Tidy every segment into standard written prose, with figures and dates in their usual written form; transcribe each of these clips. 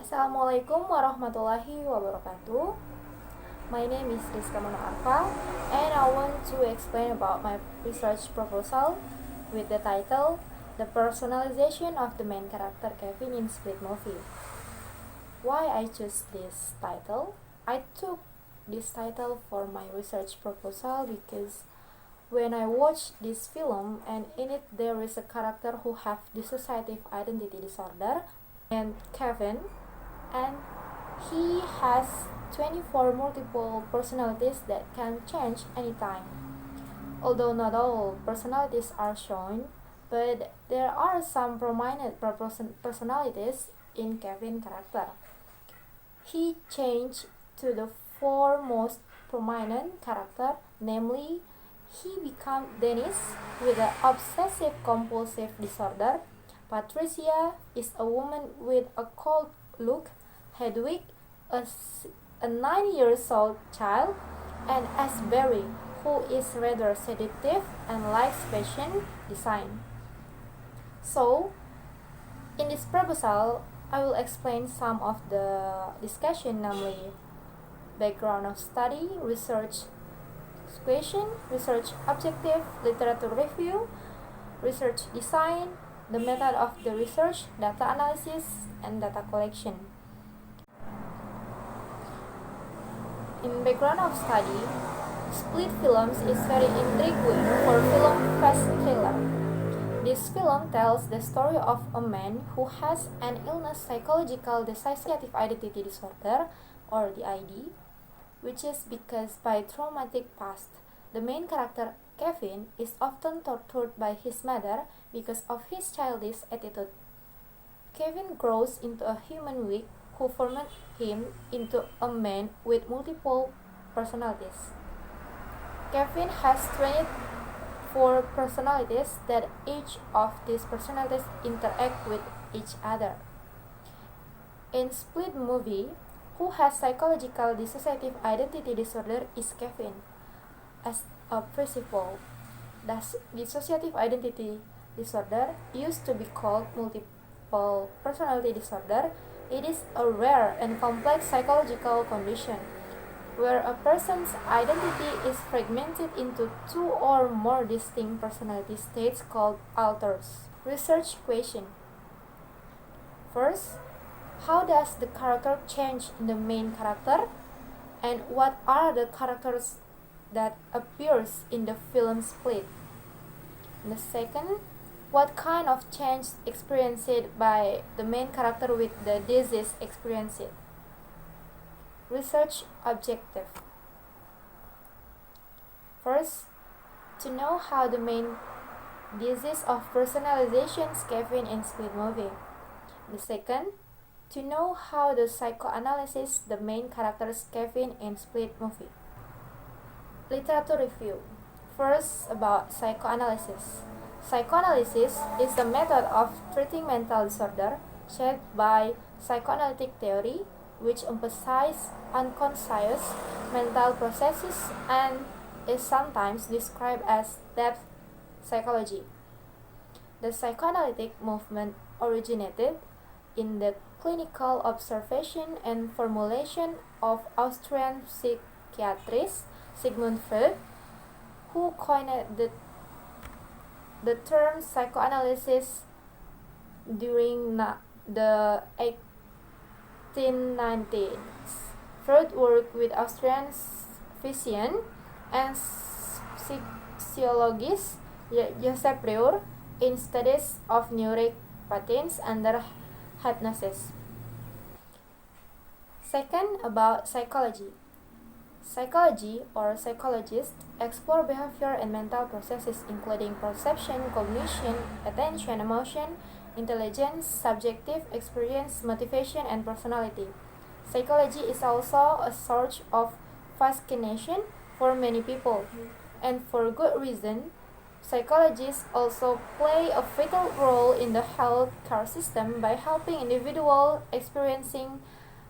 Assalamualaikum warahmatullahi wabarakatuh. My name is RIZKA and I want to explain about my research proposal with the title The Personalization of the Main Character Kevin in Split Movie. Why I choose this title? I took this title for my research proposal because when I watched this film and in it there is a character who have dissociative identity disorder and Kevin, and he has 24 multiple personalities that can change anytime. Although not all personalities are shown, but there are some prominent personalities in Kevin character. He changed to the four most prominent character, namely he became Dennis with an obsessive compulsive disorder. Patricia is a woman with a cold look, Hedwig a 9-year-old child, and Asbury, who is rather seductive and likes fashion design. So, in this proposal, I will explain some of the discussion, namely background of study, research question, research objective, literature review, research design, the method of the research, data analysis, and data collection. In background of study, Split Films is very intriguing for film festival. This film tells the story of a man who has an illness psychological dissociative identity disorder, or DID, which is because by traumatic past, the main character Kevin is often tortured by his mother because of his childish attitude. Kevin grows into a human being who formed him into a man with multiple personalities. Kevin has 24 personalities that each of these personalities interact with each other. In Split Movie, who has psychological dissociative identity disorder is Kevin. As a principle, thus dissociative identity disorder used to be called multiple personality disorder. It is a rare and complex psychological condition where a person's identity is fragmented into two or more distinct personality states called alters. Research question. First, how does the character change in the main character? And what are the characters that appears in the film Split? And the second, what kind of change experienced by the main character with the disease experienced? Research objective. First, to know how the main disease of personalizations Kevin in Split Movie. The second, to know how the psychoanalysis the main characters Kevin in Split Movie. Literature review. First, about psychoanalysis. Psychoanalysis is the method of treating mental disorder shaped by psychoanalytic theory, which emphasizes unconscious mental processes and is sometimes described as depth psychology. The psychoanalytic movement originated in the clinical observation and formulation of Austrian psychiatrist Sigmund Freud, who coined the term psychoanalysis during the 1890s. Freud worked with Austrian physician and sociologist Joseph Breuer in studies of neurotic patterns under hypnosis. Second, about psychology. Psychology or psychologists explore behavior and mental processes including perception, cognition, attention, emotion, intelligence, subjective experience, motivation, and personality. Psychology is also a source of fascination for many people, and for good reason. Psychologists also play a vital role in the healthcare system by helping individuals experiencing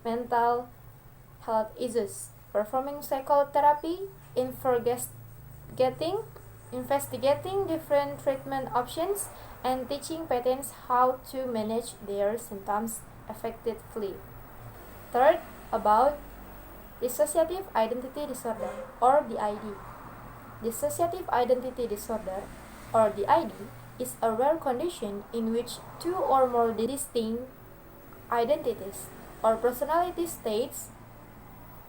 mental health issues, performing psychotherapy, investigating different treatment options, and teaching patients how to manage their symptoms effectively. Third, about dissociative identity disorder, or DID. Dissociative identity disorder, or DID, is a rare condition in which two or more distinct identities or personality states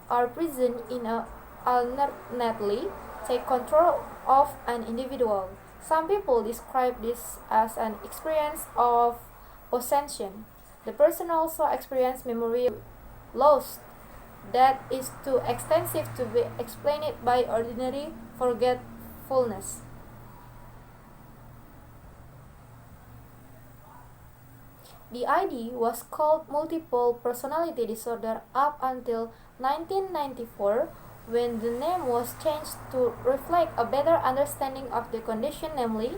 are present in a alternately take control of an individual. Some people describe this as an experience of possession. The person also experiences memory loss that is too extensive to be explained by ordinary forgetfulness. DID was called multiple personality disorder up until 1994, when the name was changed to reflect a better understanding of the condition, namely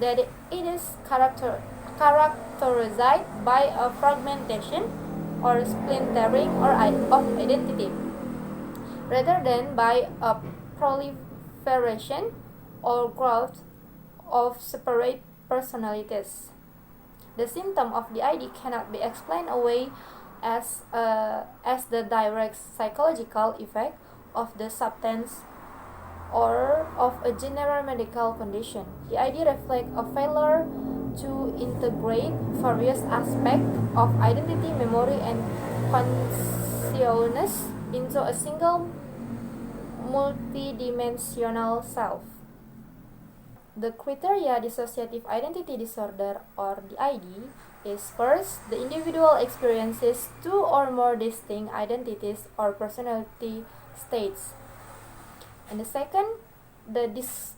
that it is characterized by a fragmentation or splintering of identity, rather than by a proliferation or growth of separate personalities. The symptom of the DID cannot be explained away as the direct psychological effect of the substance or of a general medical condition. The DID reflects a failure to integrate various aspects of identity, memory, and consciousness into a single multidimensional self. The criteria dissociative identity disorder, or DID, is first, the individual experiences two or more distinct identities or personality states. And the second, the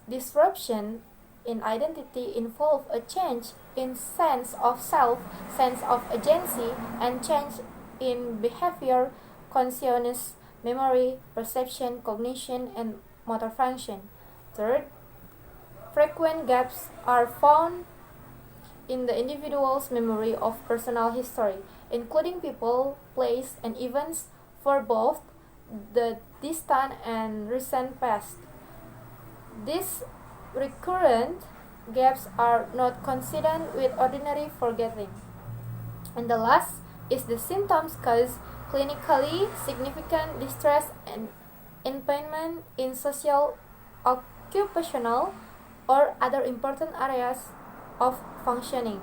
disruption in identity involve a change in sense of self, sense of agency, and change in behavior, consciousness, memory, perception, cognition, and motor function. Third, frequent gaps are found in the individual's memory of personal history, including people, place, and events for both the distant and recent past. These recurrent gaps are not consistent with ordinary forgetting. And the last is the symptoms cause clinically significant distress and impairment in social, occupational, or other important areas of functioning.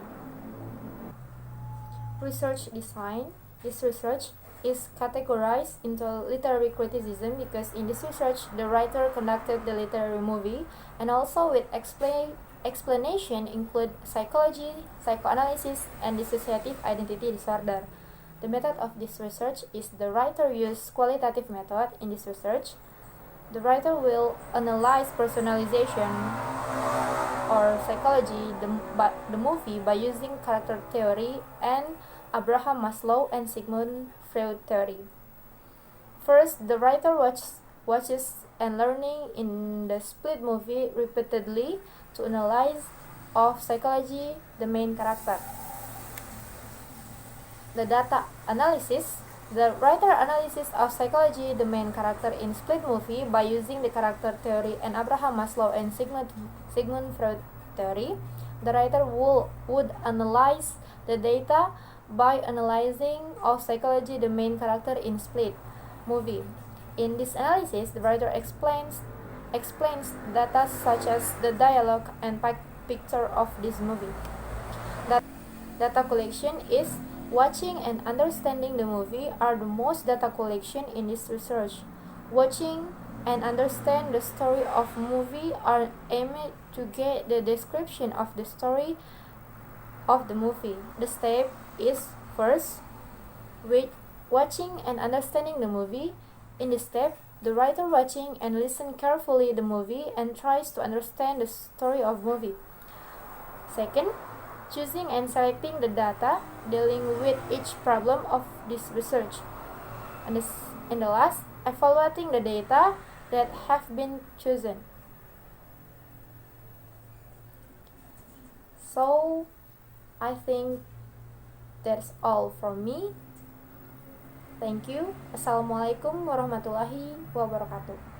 Research design. This research is categorized into literary criticism because in this research the writer conducted the literary movie, and also with explanation include psychology, psychoanalysis, and dissociative identity disorder. The method of this research is the writer used qualitative method. In this research, the writer will analyze personalization or psychology the movie by using character theory and Abraham Maslow and Sigmund Freud theory. First, the writer watches and learning in the split movie repeatedly to analyze of psychology the main character. The data analysis. The writer analysis of psychology the main character in split movie by using the character theory and Abraham Maslow and Sigmund Freud theory. The writer would analyze the data by analyzing of psychology the main character in split movie. In this analysis, the writer explains data such as the dialogue and picture of this movie. That data collection is watching and understanding the movie are the most data collection in this research. Watching and understand the story of movie are aimed to get the description of the story of the movie. The step is first, with watching and understanding the movie. In this step, the writer watching and listen carefully the movie and tries to understand the story of movie. Second, choosing and selecting the data dealing with each problem of this research. And the last, evaluating the data that have been chosen. So, I think that's all from me. Thank you. Assalamualaikum warahmatullahi wabarakatuh.